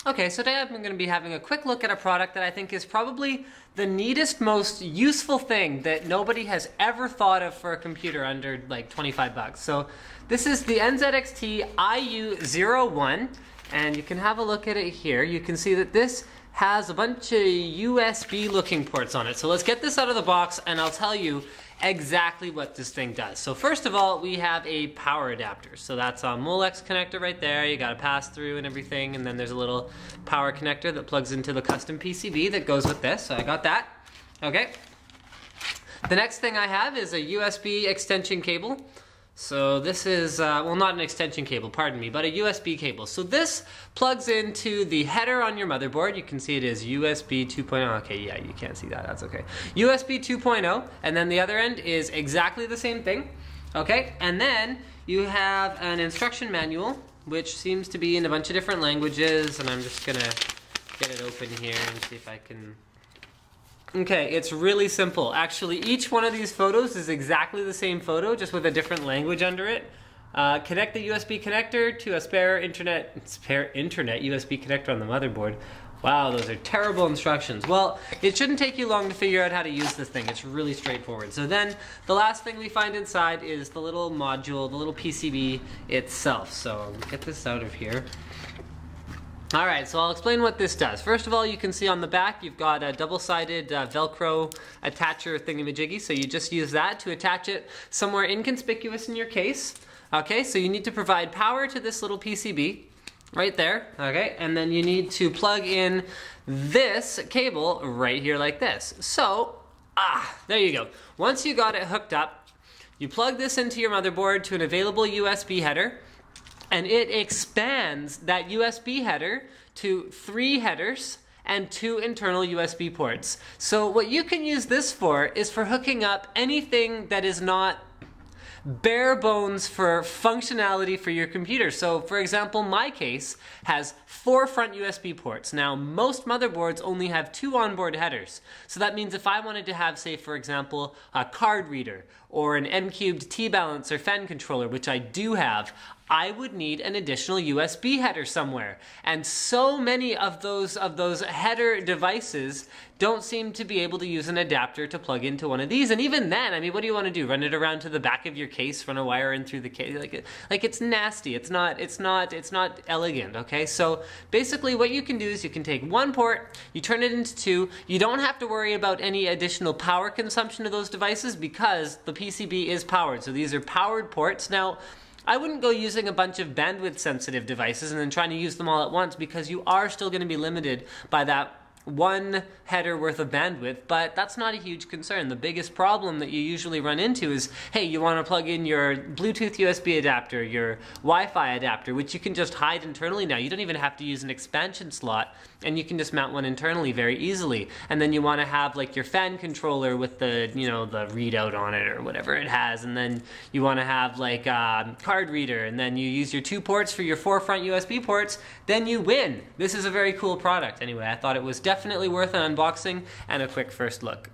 Okay, so today I'm going to be having a quick look at a product that I think is probably the neatest, most useful thing that nobody has ever thought of for a computer under like 25 bucks. So this is the NZXT IU01, and you can have a look at it here. You can see that this has a bunch of USB looking ports on it. So let's get this out of the box and I'll tell you exactly what this thing does. So first of all, we have a power adapter. So that's a Molex connector right there. You got to pass through and everything, and then there's a little power connector that plugs into the custom PCB that goes with this. So I got that. Okay. The next thing I have is a USB extension cable. So this is, well, not an extension cable, pardon me, but a USB cable. So this plugs into the header on your motherboard. You can see it is USB 2.0. Okay, yeah, you can't see that, that's okay. USB 2.0, and then the other end is exactly the same thing. Okay, and then you have an instruction manual, which seems to be in a bunch of different languages, and I'm just gonna get it open here and see if I can... Okay, it's really simple. Actually, each one of these photos is exactly the same photo, just with a different language under it. Connect the USB connector to a spare internet USB connector on the motherboard. Wow, those are terrible instructions. Well, it shouldn't take you long to figure out how to use this thing. It's really straightforward. So then, the last thing we find inside is the little module, the little PCB itself. So I'll get this out of here. Alright, so I'll explain what this does. First of all, you can see on the back you've got a double-sided Velcro attacher thingamajiggy, so you just use that to attach it somewhere inconspicuous in your case. Okay, so you need to provide power to this little PCB right there, okay, and then you need to plug in this cable right here like this. So, there you go. Once you got it hooked up, you plug this into your motherboard to an available USB header, and it expands that USB header to 3 headers and 2 internal USB ports. So what you can use this for is for hooking up anything that is not bare bones for functionality for your computer. So for example, my case has 4 front USB ports. Now most motherboards only have 2 onboard headers. So that means if I wanted to have, say for example, a card reader or an M-cubed T-balancer fan controller, which I do have, I would need an additional USB header somewhere. And so many of those header devices don't seem to be able to use an adapter to plug into one of these. And even then, I mean, what do you want to do? Run it around to the back of your case, run a wire in through the case? Like it's nasty. It's not elegant, okay? So basically what you can do is you can take one port, you turn it into 2. You don't have to worry about any additional power consumption of those devices because the PCB is powered. So these are powered ports. Now, I wouldn't go using a bunch of bandwidth sensitive devices and then trying to use them all at once, because you are still going to be limited by that 1 header worth of bandwidth, but that's not a huge concern. The biggest problem that you usually run into is, hey, you want to plug in your Bluetooth USB adapter, your Wi-Fi adapter, which you can just hide internally now. You don't even have to use an expansion slot, and you can just mount one internally very easily. And then you want to have like your fan controller with the, you know, the readout on it or whatever it has, and then you want to have like a card reader, and then you use your 2 ports for your 4 front USB ports, then you win. This is a very cool product. Anyway, I thought it was definitely worth an unboxing and a quick first look.